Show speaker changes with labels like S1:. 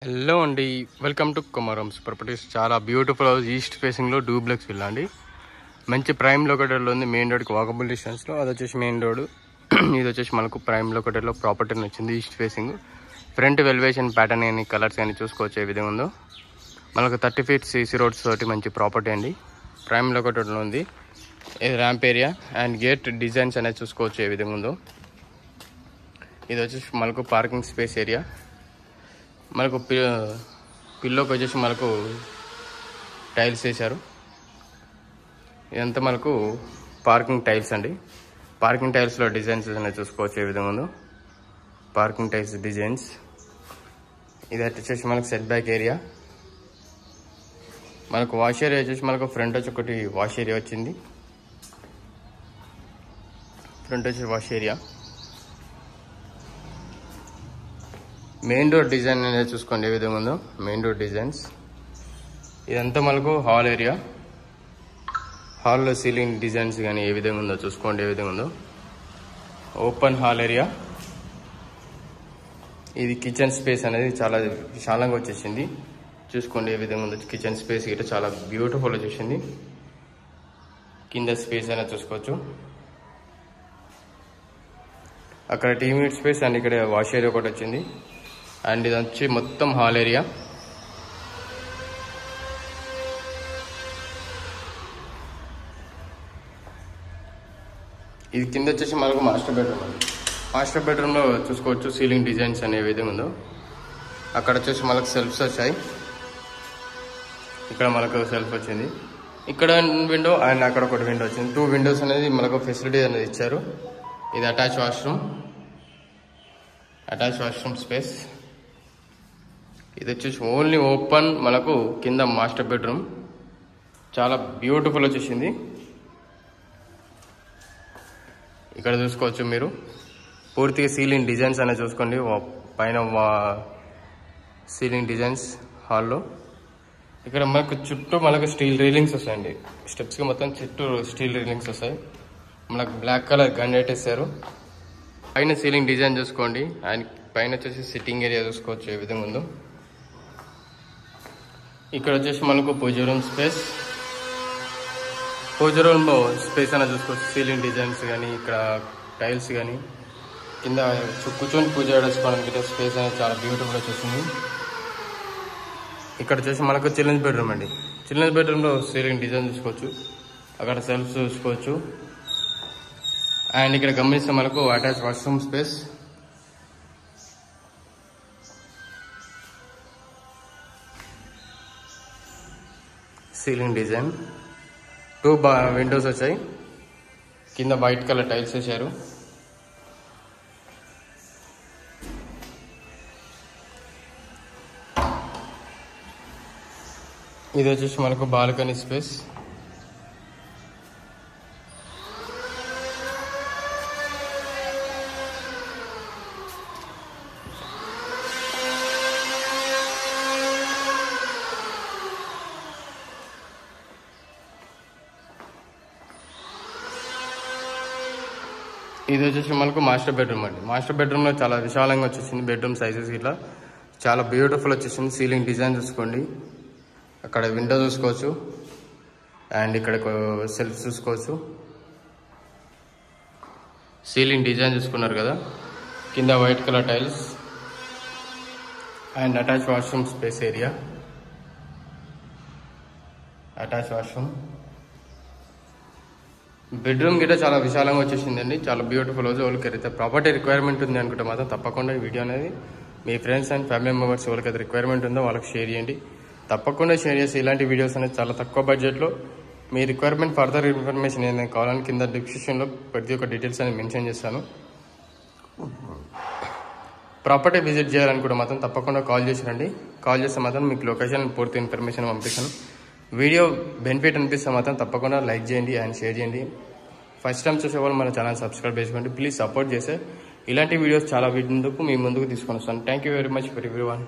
S1: Hello అండి, welcome to Kumaram's properties. చాలా beautiful house, east ఫేసింగ్లో డూప్లెక్స్ విల్లా అండి. మంచి ప్రైమ్ లొకేటర్లో ఉంది, మెయిన్ రోడ్కి వాకబుల్ డిస్టెన్స్లో. అది వచ్చేసి మెయిన్ రోడ్. ఇది వచ్చేసి మనకు ప్రైమ్ లొకేటర్లో ప్రాపర్టీని వచ్చింది. ఈస్ట్ ఫేసింగ్, ఫ్రంట్ వెల్వేషన్ ప్యాటర్న్ కానీ కలర్స్ కానీ చూసుకోవచ్చు ఏ విధంగా ఉందో. మనకు 30 feet CC రోడ్స్ తోటి మంచి ప్రాపర్టీ అండి. ప్రైమ్ లొకేటర్లో ఉంది. ఇది ramp area and gate designs అనేది చూసుకోవచ్చు ఏ విధంగా ఉందో. ఇది వచ్చేసి మనకు పార్కింగ్ స్పేస్ ఏరియా. మనకు పిల్లోకి వచ్చేసి మనకు టైల్స్ వేశారు. ఇదంతా మనకు పార్కింగ్ టైల్స్ అండి. పార్కింగ్ టైల్స్లో డిజైన్స్ అనేది చూసుకోవచ్చు ఏ విధంగా ఉందో. Parking tiles designs. ఇది వచ్చేసి మనకు సెట్ బ్యాక్ ఏరియా. మనకు వాష్ ఏరియా వచ్చేసి మనకు ఫ్రంట్ వచ్చి ఒకటి వాష్ ఏరియా వచ్చింది. ఫ్రంట్ వచ్చి wash area. Main door design అనేది చూసుకోండి ఏ విధంగా ఉందో. Main door designs. ఇదంతా మనకు హాల్ ఏరియా. హాల్లో సీలింగ్ డిజైన్స్ కానీ ఏ విధంగా ఉందో చూసుకోండి ఏ విధంగా ఉందో. Open hall area. ఇది కిచెన్ స్పేస్ అనేది చాలా విశాలంగా వచ్చేసింది. చూసుకోండి ఏ విధంగా ఉందో. కిచెన్ స్పేస్ గిట్ట చాలా బ్యూటిఫుల్ వచ్చేసింది. కింద స్పేస్ అనేది చూసుకోవచ్చు. అక్కడ టీవీ యూనిట్ స్పేస్ అండ్ ఇక్కడ వాష్ ఏరియా ఒకటి వచ్చింది. అండ్ ఇది వచ్చి మొత్తం హాల్ ఏరియా. ఇది కింద వచ్చేసి మనకు మాస్టర్ బెడ్రూమ్ అండి. మాస్టర్ బెడ్రూమ్లో చూసుకోవచ్చు సీలింగ్ డిజైన్స్ అనే విధంగా ఉందో. అక్కడ వచ్చేసి మనకు సెల్ఫ్స్ వచ్చాయి. ఇక్కడ మనకు సెల్ఫ్ వచ్చింది. ఇక్కడ విండో అండ్ అక్కడ ఒకటి విండో వచ్చింది. 2 windows అనేది మనకు ఫెసిలిటీ అనేది ఇచ్చారు. ఇది అటాచ్ వాష్రూమ్ స్పేస్. ఇది వచ్చేసి ఓన్లీ ఓపెన్ మనకు కింద మాస్టర్ బెడ్రూమ్. చాలా బ్యూటిఫుల్ వచ్చేసింది. ఇక్కడ చూసుకోవచ్చు మీరు పూర్తిగా సీలింగ్ డిజైన్స్ అనేది చూసుకోండి. పైన సీలింగ్ డిజైన్స్ హాల్లో. ఇక్కడ మనకు చుట్టూ మనకు స్టీల్ రీలింగ్స్ వస్తాయండి. స్టెప్స్కి మొత్తం చుట్టూ స్టీల్ రీలింగ్స్ వస్తాయి. మనకు బ్లాక్ కలర్ గన్నేట్ వేసారు. పైన సీలింగ్ డిజైన్ చూసుకోండి. అండ్ పైన వచ్చేసి సిట్టింగ్ ఏరియా చూసుకోవచ్చు ఏ విధంగా ఉందో. ఇక్కడ వచ్చేసి మనకు పూజ రూమ్ స్పేస్. పూజ రూమ్లో స్పేస్ అనేది చూసుకోవచ్చు. సీలింగ్ డిజైన్స్ కానీ ఇక్కడ టైల్స్ కానీ కింద కూర్చొని పూజ చేసుకోవడానికి స్పేస్ అనేది చాలా బ్యూటిఫుల్ వచ్చేసింది. ఇక్కడ వచ్చేసి మనకు చిల్డ్రన్స్ బెడ్రూమ్ అండి. చిల్డ్రన్స్ బెడ్రూమ్లో సీలింగ్ డిజైన్ చూసుకోవచ్చు. అక్కడ సెల్ఫ్స్ చూసుకోవచ్చు. అండ్ ఇక్కడ గమనిస్తే మనకు attach washroom space. Ceiling design. 2 windows వచ్చాయి. కింద వైట్ కలర్ టైల్స్ వేసారు. ఇది వచ్చేసి మనకు బాల్కనీ స్పేస్. ఇది వచ్చేసి మనకు మాస్టర్ బెడ్రూమ్ అండి. మాస్టర్ బెడ్రూమ్లో చాలా విశాలంగా వచ్చేసింది. బెడ్రూమ్ సైజెస్ ఇట్లా చాలా బ్యూటిఫుల్ వచ్చేసింది. సీలింగ్ డిజైన్ చూసుకోండి. అక్కడ విండో చూసుకోవచ్చు. అండ్ ఇక్కడ సెల్ఫ్ చూసుకోవచ్చు. సీలింగ్ డిజైన్ చూసుకున్నారు కదా. కింద white colour tiles and attach washroom space area. Attach washroom. Bedroom గిట్ట చాలా విశాలంగా వచ్చేసిందండి. చాలా బ్యూటిఫుల్ హౌస్. ఎవరికైతే ప్రాపర్టీ రిక్వైర్మెంట్ ఉంది అనుకుంటే మాత్రం తప్పకుండా ఈ వీడియో అనేది మీ ఫ్రెండ్స్ అండ్ ఫ్యామిలీ మెంబర్స్ ఎవరికైతే రిక్వైర్మెంట్ ఉందో వాళ్ళకి షేర్ చేయండి. తప్పకుండా షేర్ చేసి ఇలాంటి వీడియోస్ అనేది చాలా తక్కువ బడ్జెట్లో మీ రిక్వైర్మెంట్ ఫర్దర్ ఇన్ఫర్మేషన్ ఏదైనా కావాలని కింద డిస్క్రిప్షన్లో ప్రతి ఒక్క డీటెయిల్స్ అనేది మెన్షన్ చేస్తాను. ప్రాపర్టీ విజిట్ చేయాలనుకుంటే మాత్రం తప్పకుండా కాల్ చేసి రండి. కాల్ చేస్తే మాత్రం మీకు లొకేషన్ పూర్తి ఇన్ఫర్మేషన్ పంపిస్తాను. వీడియో బెనిఫిట్ అనిపిస్తే మాత్రం తప్పకుండా లైక్ చేయండి అండ్ షేర్ చేయండి. ఫస్ట్ టైం చూసే వాళ్ళు మన ఛానల్ సబ్స్క్రైబ్ చేసుకోండి. ప్లీజ్ సపోర్ట్ చేస్తే ఇలాంటి వీడియోస్ చాలా మీ ముందుకు తీసుకొని వస్తాను. Thank you very much for everyone.